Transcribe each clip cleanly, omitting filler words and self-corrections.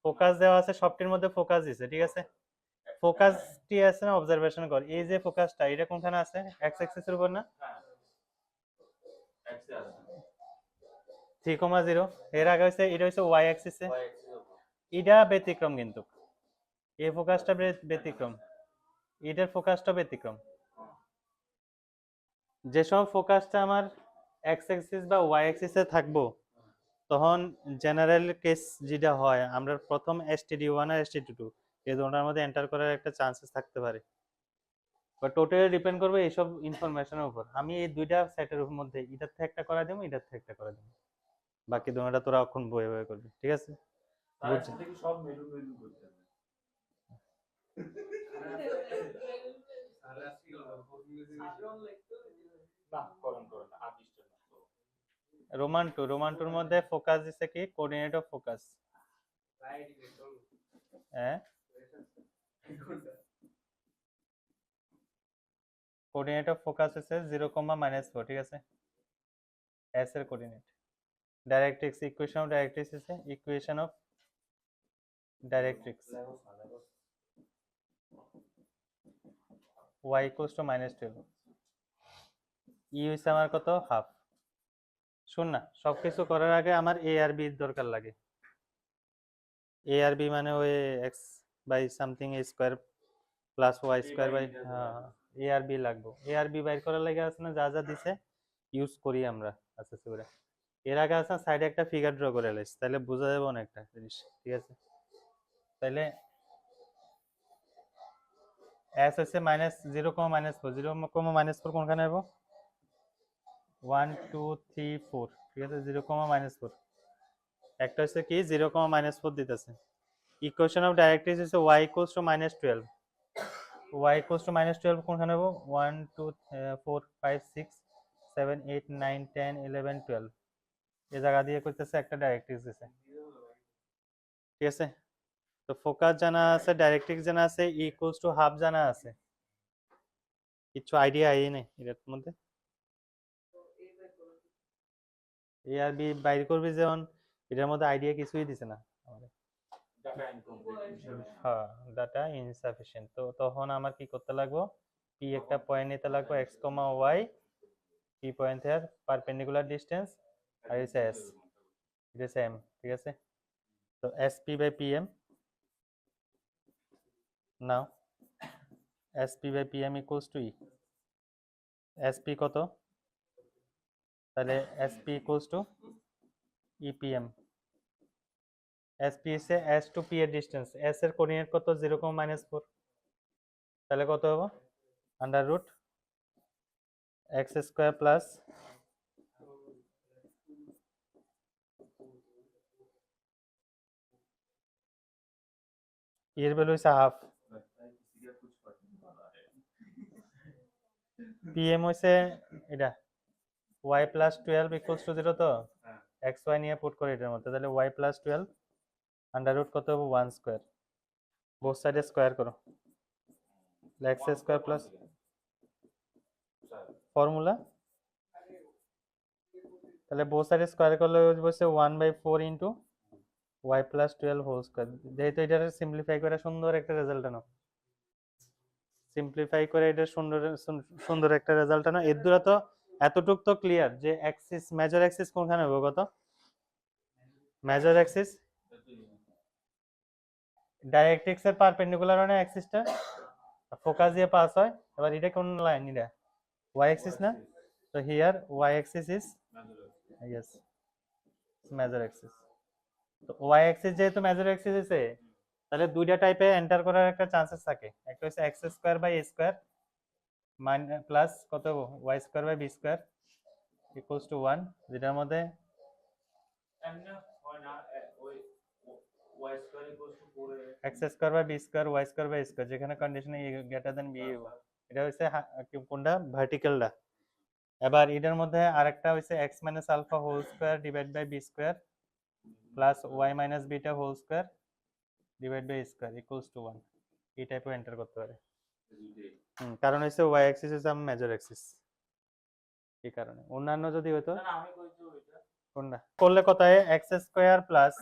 Focus দেওয়া আছে, সবটির মধ্যে ফোকাস দিছে, ঠিক আছে। ফোকাসটি আছে না, অবজারভেশন কর। এই যে ফোকাসটা, এটা কোনখানে আছে? এক্স অ্যাক্সিস এর উপর না? 3,0। এর আগে হইছে, এটা হইছে ওয়াই অ্যাক্সিসে। এটা ব্যতিক্রম, কিন্তু এই ফোকাসটা ব্যতিক্রম, এটার ফোকাসটা ব্যতিক্রম। যে সময় ফোকাসটা আমার এক্স অ্যাক্সিস বা ওয়াই অ্যাক্সিসে থাকবো, তখন জেনারেল কেস যেটা হয়, আমরা প্রথম STD1 আর STD2 এই দুটোর মধ্যে এন্টার করার একটা চান্সেস থাকতে পারে, বা টোটালি ডিপেন্ড করবে এইসব ইনফরমেশনের উপর। আমি এই দুইটা সেটের মধ্যে এটার থেকে একটা করা দেবো, এটার থেকে একটা করা দেবো, বাকি দুটোটা তোরা এখন বয়ে বয়ে করবি, ঠিক আছে? সব মেনু মেনু করতে হবে। রোমান 2 মধ্যে ফোকাস দিছে কি? Coordinate of focus. হ্যাঁ, কোঅর্ডিনেট অফ ফোকাস আছে 0,-4, ঠিক আছে, এস এর coordinate. Directrix, equation of directrix আছে, ইকুয়েশন অফ ডাইরেক্ট্রিক্স y = -12। ই হইছে আমার কত? হাফ। শুন না, সবকিছু করার আগে আমার এ আর বি দরকার লাগে। এ আর বি মানে ওই x by something square plus y square by, হ্যাঁ, এ আর বি লাগবে। এ আর বি বাইর করার লাগে আছে না, যা যা দিছে ইউজ করি আমরা। আচ্ছা সেগুলো এর আগে আছে সাইডে একটা ফিগার ড্র করে লাইস, তাহলে বোঝা যাবে অনেকটা জিনিস, ঠিক আছে? তাহলে এস হচ্ছে -0,-4, 0,-4 কোনখানে আসবো? 1 2 3 4, ঠিক আছে, 0,-4 একটা হচ্ছে কি 0,-4 দিতেছে। ইকুয়েশন অফ ডাইরেক্ট্রিক্স হচ্ছে y = -12। y = -12 কোনখানে হবে? 1 2 4 5 6 7 8 9 10 11 12 এই জায়গা দিয়ে করতেছে, একটা ডাইরেক্ট্রিক্স দিছে, ঠিক আছে? তো ফোকাস জানা আছে, ডাইরেক্ট্রিক্স জানা আছে, = হাফ জানা আছে। কিছু আইডিয়া আই নেই এর মধ্যে। এ আর বি বাইর করবি যেমন, এটার মধ্যে আইডিয়া কিছুই দিছে না আমাদের। হ্যাঁ, ডাটা ইনসাফিসিয়েন্ট। তো তখন আমার কি করতে লাগবো? পি একটা পয়েন্ট নিতে লাগবো, x comma y, p point থেকে পারপেন্ডিকুলার ডিস্টেন্স, আর হচ্ছে এস, এটা হচ্ছে এম, ঠিক আছে? তো s p by p m, now s p by p m equals to e. S p কত? তাহলে s p equals to e p m. S p এসে এস টু পি এর ডিস্টেন্স, এস এর কোঅর্ডিনেট কত? 0,-4, তাহলে কত হবে? √x² প্লাস এর ভ্যালু হচ্ছে হাফ, পিএম হইছে এটা y + 12 = 0। তো এক্স ওয়াই নিয়ে পুট করে এটার মধ্যে, তাহলে y + 12 আন্ডার কত হবে? 1²। বোথ সাইডে স্কোয়ার করো, x² প্লাস ফর্মুলা, তাহলে বোথ সাইডে স্কোয়ার করলে হচ্ছে 1/4 ইন্টু y + 12 হোল স্কোয়ার। যেহেতু এটা সিম্পলিফাই করে সুন্দর একটা রেজাল্ট আনো, সিম্পলিফাই করে এটা সুন্দর সুন্দর একটা রেজাল্ট আনো। এর দ্বারা তো এতটুক তো ক্লিয়ার যে অ্যাক্সিস, মেজর অ্যাক্সিস কোনখানে হবে? কত মেজর অ্যাক্সিস? ডাইরেক্ট্রিক্স এর পারপেন্ডিকুলার মানে অ্যাক্সিসটা ফোকাস দিয়ে পাস হয়। এবার এটা কোন লাইন? এটা y অ্যাক্সিস না? তো here y Axis is, yes, major Axis. তো y অ্যাক্সিস যেহেতু মেজর অ্যাক্সিস আছে, তাহলে দুইটা টাইপে এন্টার করার একটা চান্সেস থাকে। একটা হচ্ছে x² / a² প্লাস কত y² / b² ইকুয়ালস টু 1, যেটার মধ্যে x² / b², y² / a², যেখানে কন্ডিশনে a গ্রেটার দ্যান b, এটা হচ্ছে কোনটা? ভার্টিক্যালটা। এবার এটার মধ্যে আরেকটা হচ্ছে x - α whole square divided by b² plus y - β whole square divided by a² equals to 1। এই টাইপে এন্টার করতে পারে। কারণ হচ্ছে y অ্যাক্সিস হচ্ছে আমার মেজর অ্যাক্সিস, এই কারণে। অন্যান্য যদি হতো কোনটা করলে কত হয়? x² প্লাস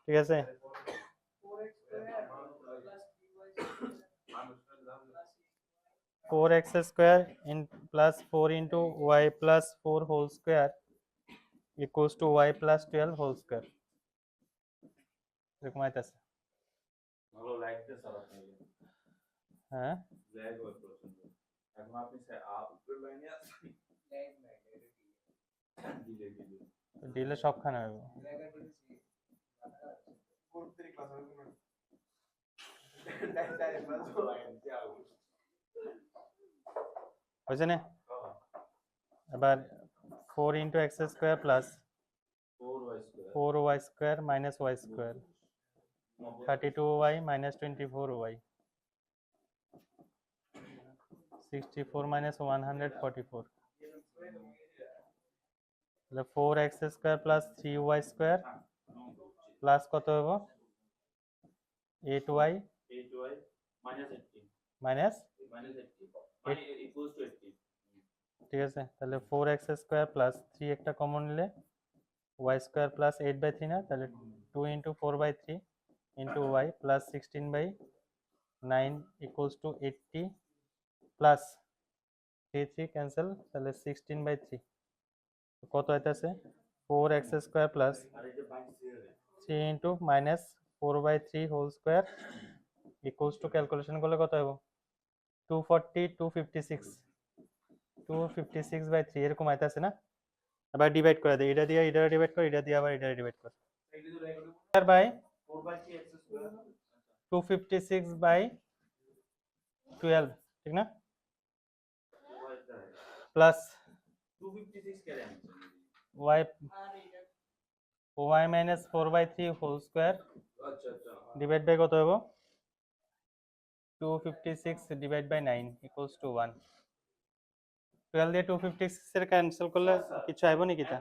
ঠিক আছে? Four x square in plus 4 into y plus 4 whole square equals to y plus 12 whole square এরকম আইতাছে ভালো লাগতে স্যার আপনি হ্যাঁ ল্যাগ হয় প্রচন্ড এখন আপনি উপরের লাইনে আছেন দিলে দিলে সবখানে হইব হয়েছে না এবার 4 into x square plus 4y square minus y square 32y minus 24y 64 minus 144 তাহলে 4x square plus 3y square plus কত হবে 8y মাইনাস 18 মাইনাস 80 মানে ইকুয়ালস টু 80 ঠিক আছে তাহলে 4x স্কয়ার প্লাস 3 একটা কমন নিলে y স্কয়ার প্লাস 8/3 না তাহলে 2 into 4/3 into y plus 16/9 equals to 80 plus 3 cancel তাহলে 16/3 কত হইতাছে 4x স্কয়ার প্লাস আর এই যে bike 3 into minus 4/3 whole square equals to calculation করলে কত হবে 240 256/3 এরকম আইতাছে না আবার ডিভাইড করে দেই এটা দিয়ে এটা ডিভাইড কর এটা দিয়ে আবার এটা ডিভাইড কর স্কয়ার বাই 4/3 x স্কয়ার 256/12 ঠিক না প্লাস 256 কেন y y minus 4/3 whole square আচ্ছা আচ্ছা ডিভাইড বাই কত হবে 256 ডিভাইড বাই 9 equals to 1 12 দিয়ে 256 এর ক্যান্সেল করলে কিছু আইবো নি কিতা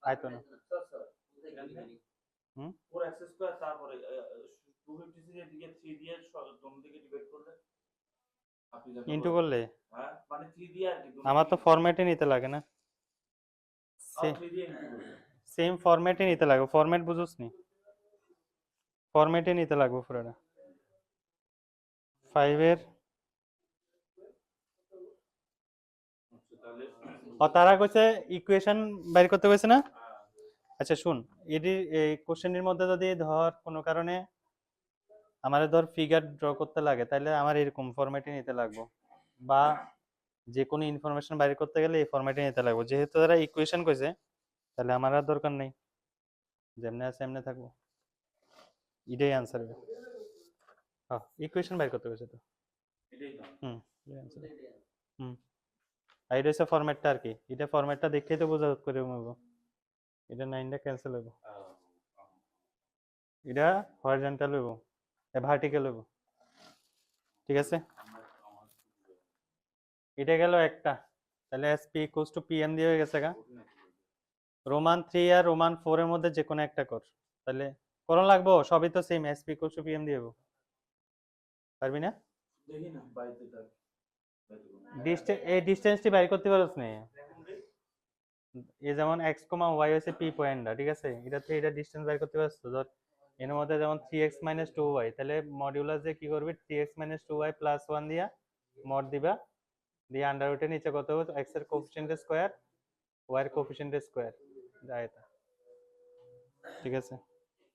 আইতো না হুম 4x স্কয়ার তারপরে 256 এর দিকে 3 দিয়ে দোনো দিকে ডিভাইড করলে আপনি যা ইনটু করলে হ্যাঁ মানে 3 দিয়ে আর কি আমার তো ফরম্যাটে নিতে লাগে না 3 দিয়ে ইনটু করলে সেম ফরম্যাটে নিতে লাগবে ফরম্যাট বুঝছস নি ফরম্যাটে নিতে লাগবে পুরোটা 5 এর তাহলে তারা কইছে ইকুয়েশন বাইর করতে কইছে না আচ্ছা শুন এটি এই কোশ্চেনের মধ্যে যদি ধর কোনো কারণে আমারে ধর ফিগার ড্র করতে লাগে তাহলে আমার এরকম ফরম্যাটে নিতে লাগবে বা যে কোনো ইনফরমেশন বাইর করতে গেলে এই ফরম্যাটে নিতে লাগবে যেহেতু তারা ইকুয়েশন কইছে তাহলে আমার আর দরকার নেই যেমনে আছে এমনি থাকবো এটাই আনসার হবে হ্যাঁ ইকুয়েশন বাইর করতে কইছে তো এটাই তো এটাই আনসার আর এটা হচ্ছে ফরম্যাটটা আর কি এটা ফরম্যাটটা দেখেই তো বোঝা করে নেবো এটা 9টা ক্যান্সেল হইব এটা হরিজন্টাল হইব ভার্টিক্যাল হইব ঠিক আছে এটা গেল একটা তাহলে এসপি ইকুয়ালস টু পিএম দিয়ে হয়ে গেছে গা রোমান 3 আর রোমান 4 এর মধ্যে যে কোনো একটা কর তাহলে করণ লাগবো সবই তো same SP equals to PM দিয়ে হইব পারবি না দেখি না বাইতে থাক ডিসটেন্স এই ডিসটেন্সটি বাইর করতে পারছ না এই যেমন x, y হচ্ছে p পয়েন্টটা ঠিক আছে এটা থেকে এটা ডিসটেন্স বাইর করতে পারছ ধর এর মধ্যে যেমন 3x 2y তাহলে মডিউলাস যে কি করবে 3x 2y প্লাস 1 দিয়া মড দিবা দিয়ে আন্ডার রুটের নিচে কত হবে x এর কোএফিসিয়েন্টের স্কয়ার y এর কোএফিসিয়েন্টের স্কয়ার যায় এটা ঠিক আছে